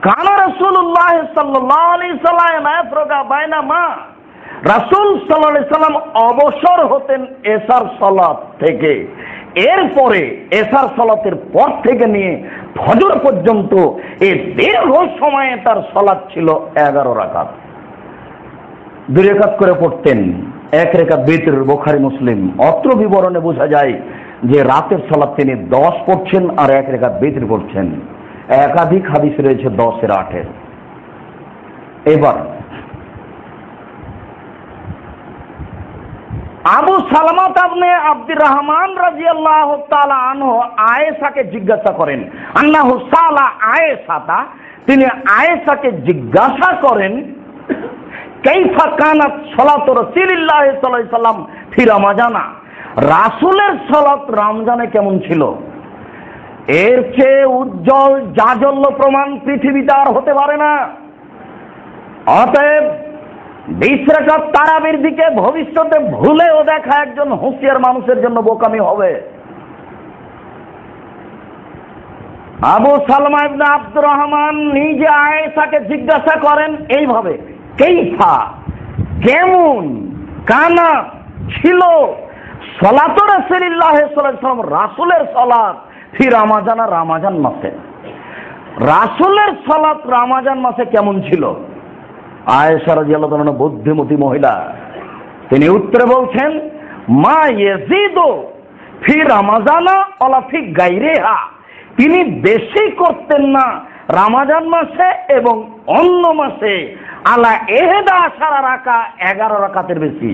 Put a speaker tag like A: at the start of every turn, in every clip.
A: কানা রাসূলুল্লাহ সাল্লাল্লাহু আলাইহি সাল্লাম ইয়াফরুকা বাইনামা, রাসূল সাল্লাল্লাহু আলাইহি সাল্লাম অবসর হতেন এশার সালাত থেকে। এরপরে এশার সালাতের পর থেকে নিয়ে ফজর পর্যন্ত এই দীর্ঘ সময়ে তার সালাত ছিল 11 রাকাত। 2 রাকাত করে পড়তেন, 1 রাকাত বিতর, বুখারী মুসলিম। অত্র বিবরণে বোঝা যায় যে রাতের সালাত তিনি 10 পড়ছেন আর 1 রাকাত বিতর পড়ছেন। একাধিক হাদিস রয়েছে 10-এর 8-এর। এবার আবু সালামা ইবনে আব্দুর রহমান রাদিয়াল্লাহু তাআলা আনহু আয়েশাকে জিজ্ঞাসা করেন, আন্নাহু সালা আয়েশাতা, তিনি আয়েশাকে জিজ্ঞাসা করেন, কাইফা কানাত সালাতু রাসূলিল্লাহ সাল্লাল্লাহু আলাইহি সাল্লাম ফি রমাজানা, রাসূলের সালাত রমজানে কেমন ছিল? এর চেয়ে উজ্জ্বল জাজল্য প্রমাণ পৃথিবীতে আর হতে পারে না। অতএব 20 রাকাত তারাবির দিকে ভবিষ্যতে ভুলেও দেখা একজন হুঁশিয়ার মানুষের জন্য বোকামি হবে। আবু সালমা ইবনে আব্দুর রহমান নিজে আয়েশাকে জিজ্ঞাসা করেন এইভাবে, কাইফা, কেমন, কানা ছিল সালাতু রাসূলিল্লাহ সাল্লাল্লাহু আলাইহি সাল্লাম, রাসূলের সালাত ফি রমাজান, রমাজান মাসে রাসূলের সালাত রমাজান মাসে কেমন ছিল? আয়েশা রাদিয়াল্লাহু তাআলা বুদ্ধিমতী মহিলা, তিনি উত্তরে বলছেন, মা ইয়াজিদু ফি রমাজানা ওয়ালা ফি গায়রিহা, তিনি বেশি করতেন না রমাজান মাসে এবং অন্য মাসে আলা 11 রাকা, 11 রাকাতের বেশি।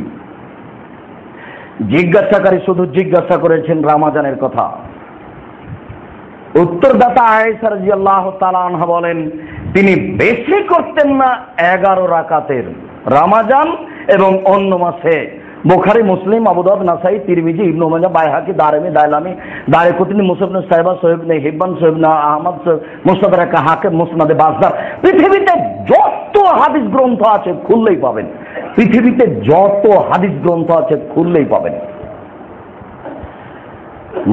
A: জিজ্ঞাসাকারী শুধু জিজ্ঞাসা করেছেন রমাজানের কথা। উত্তরদাতা আয়েশা রাদিয়াল্লাহু তাআলা আনহা বলেন, তিনি বেশি করতেন না 11 রাকাতের রমাজান এবং অন্য মাসে। বুখারী, মুসলিম, আবু দাউদ, নাসাই, তিরমিজি, ইবনে মাজাহ, বাইহাকি, দারমি, দাইলামি, দারিকুতনি, মুসনাদ ইবনে সাহিবা, সহিহ ইবনে হিব্বান, সহিহ ইবনে আহমদ, মুস্তাদরাক হাকিম, মুসনাদে বাজদার, পৃথিবীতে যত হাদিস গ্রন্থ আছে খুললেই পাবেন। পৃথিবীতে যত হাদিস গ্রন্থ আছে খুললেই পাবেন।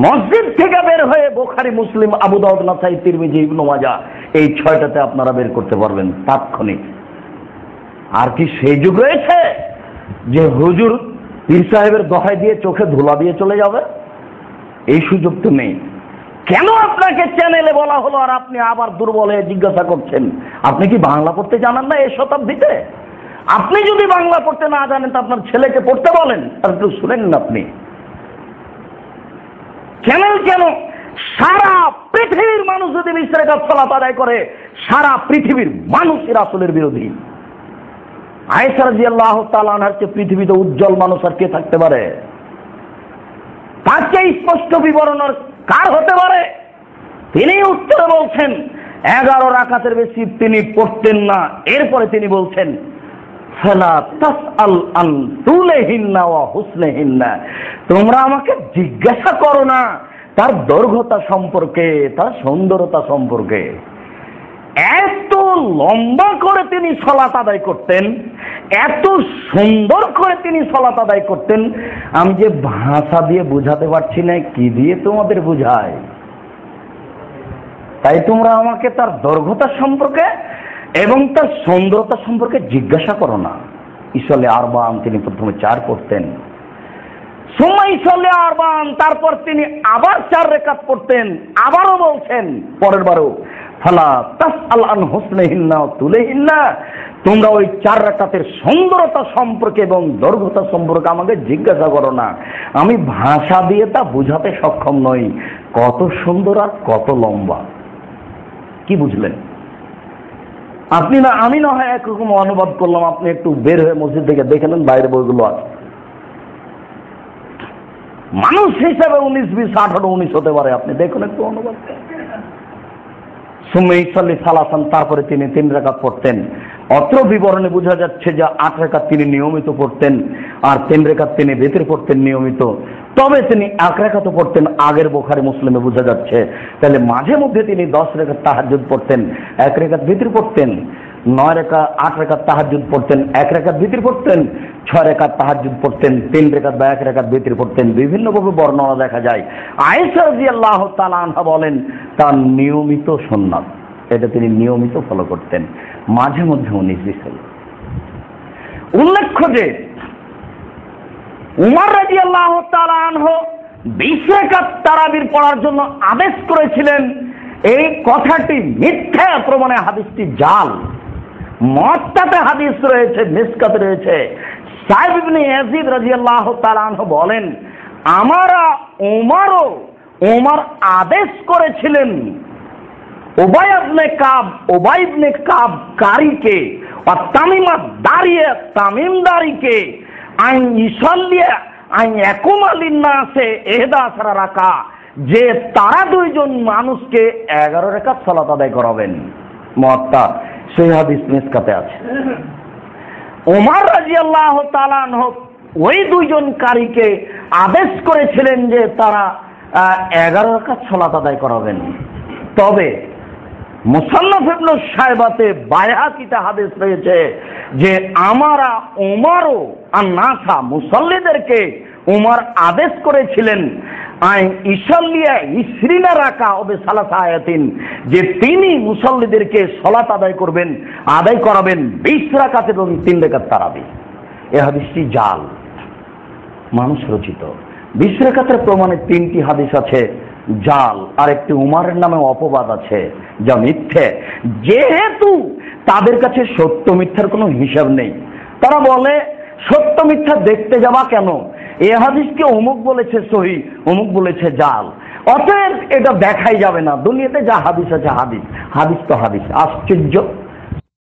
A: মসজিদ থেকে বের হয়ে বুখারী, মুসলিম, আবু দাউদ, নাসাই, তিরমিজি, ইবনে মাজাহ, এই 6টাতে আপনারা বের করতে পারবেন তাৎক্ষণিক। আর কি সেই যুগ রয়েছে যে হুজুর পীর সাহেবের দোহাই দিয়ে চোখে ধুলা দিয়ে চলে যাবে? এই সুযোগ তো নেই। কেন আপনাকে চ্যানেলে বলা হলো আর আপনি আবার দুর্বল হয়ে জিজ্ঞাসা করছেন? আপনি কি বাংলা পড়তে জানেন না এই শতাব্দীতে? আপনি যদি বাংলা পড়তে না জানেন তা আপনার ছেলেকে পড়তে বলেন, আর একটু শুনেন না। আপনি চ্যানেল কেন? সারা পৃথিবীর মানুষ যদি 20 রাকাত সালাত আদায় করে, সারা পৃথিবীর মানুষই রাসূলের বিরোধী। আয়েশা রাদিয়াল্লাহু তাআলা আনহার চেয়ে পৃথিবীতে উজ্জ্বল মানুষ আর কে থাকতে পারে? তাকে স্পষ্ট বিবরণ কার হতে পারে? তিনি উত্তরে বলছেন 11 রাকাতের বেশি তিনি পড়তেন না। এরপরে তিনি বলছেন, ফালা তাসআল আন তুলিহিন্না ওয়া হুসনিহিন্না, তোমরা আমাকে জিজ্ঞাসা করো না তার দৈর্ঘ্যতা সম্পর্কে, তার সৌন্দর্যতা সম্পর্কে। এত লম্বা করে তিনি সালাত আদায় করতেন, এত সুন্দর করে তিনি সালাত আদায় করতেন, আমি যে ভাষা দিয়ে বুঝাতে পারছি না, কি দিয়ে তোমাদের বুঝায়? তাই তোমরা আমাকে তার দৈর্ঘ্যতা সম্পর্কে এবং তার সৌন্দর্যতা সম্পর্কে জিজ্ঞাসা করো না। ইসলে আরবান, তিনি প্রথমে 4 পড়তেন, সুম্মা ইসলে আরবান, তারপর তিনি আবার 4 রাকাত পড়তেন। আবারও বলছেন পরের বারও, ফালা তাসআল আন হুসনিহিন্না ওয়া তুলিহিন্না, তোমরা ওই 4 রাকাতের সৌন্দর্যতা সম্পর্কে এবং দৈর্ঘ্যতা সম্পর্কে আমাকে জিজ্ঞাসা করো না। আমি ভাষা দিয়ে তা বুঝাতে সক্ষম নই, কত সুন্দর আর কত লম্বা। কি বুঝলেন আপনি? না আমি না হয় একরকম অনুবাদ করলাম, আপনি একটু বের হয়ে মসজিদ থেকে দেখে নেন, বাইরে বইগুলো আছে। মানুষ হিসাবে 19, 20, 18, 19 হতে পারে, আপনি দেখুন একটু অনুবাদ। সুম্মা ইসাল্লি সালাসান, তারপরে তিনি 3 রাকাত পড়তেন। অত্র বিবরণে বোঝা যাচ্ছে যে 8 রাকাত তিনি নিয়মিত পড়তেন আর 3 রাকাত তিনি ভিতরে পড়তেন নিয়মিত। তবে তিনি 1 রাকাত পড়তেন, আগের বুখারী মুসলিমে বোঝা যাচ্ছে। তাহলে মাঝে মধ্যে তিনি 10 রাকাত তাহাজ্জুদ পড়তেন, 1 রাকাত ভিতরে পড়তেন, 8 রাকাত তাহাজ্জুদ পড়তেন, 1 রাকাত ভিতরে পড়তেন, 6 রাকাত তাহাজ্জুদ পড়তেন, 3 রাকাত বা 1 রাকাত ভিতরে পড়তেন। বিভিন্নভাবে বর্ণনা দেখা যায়। আয়েশা রাদিয়াল্লাহু তাআলা আনহা বলেন তার নিয়মিত সুন্নাত। এটা তিনি নিয়মিত ফলো করতেন, মাঝে মধ্যে 19 ছিল। উল্লেখ্য যে উমর রাদিয়াল্লাহু তাআলা আনহু 20 রাকাত তারাবির পড়ার জন্য আদেশ করেছিলেন, এই কথাটি মিথ্যা প্রমাণে হাদিসটি জাল। মুওয়াত্তাতে হাদিস রয়েছে, মিসকাতে রয়েছে। সাইদ ইবনে ইয়াজিদ রাদিয়াল্লাহু তাআলা আনহু বলেন, ওমর আদেশ করেছিলেন উবাই ইবনে কাব কারীকে আর তামিমদারিকে আইন ইসাল্লিয়া আইন ইয়াকুমা লিন্নাসে 11 রাকা, যে তারা দুইজন মানুষকে 11 রাকাত সালাত আদায় করাবেন। মুওয়াত্তা সেই হাদিস মিসকাতে আছে। ওমর রাদিয়াল্লাহু তাআলা আনহু ওই দুইজন কারীকে আদেশ করেছিলেন যে তারা 11 রাকাত সালাত আদায় করাবেন। তবে মুসান্নাফ ইবনে শায়বাতে বাইহাকিতে হাদিস রয়েছে যে ওমরও আর নাসা মুসাল্লিদেরকে উমর আদেশ করেছিলেন আইন ইসাল্লিয়া 20 রাকা হবে সালাত আয়াতিন, যে তিনি মুসাল্লিদেরকে সালাত আদায় করাবেন 20 রাকাত এবং 3 রাকাত তারাবি। এই হাদিসটি জাল, মানুষ রচিত। 20 রাকাতের প্রমাণে 3টি হাদিস আছে জাল, আর একটি উমরের নামে অপবাদ আছে যা মিথ্যে। যেহেতু তাদের কাছে সত্য মিথ্যার কোনো হিসাব নেই, তারা বলে সত্য মিথ্যা দেখতে যাবা কেন, এই হাদিসকে অমুক বলেছে সহি, অমুক বলেছে জাল, অতএব এটা দেখাই যাবে না, দুনিয়াতে যা হাদিস আছে হাদিস, হাদিস তো হাদিস। আশ্চর্য!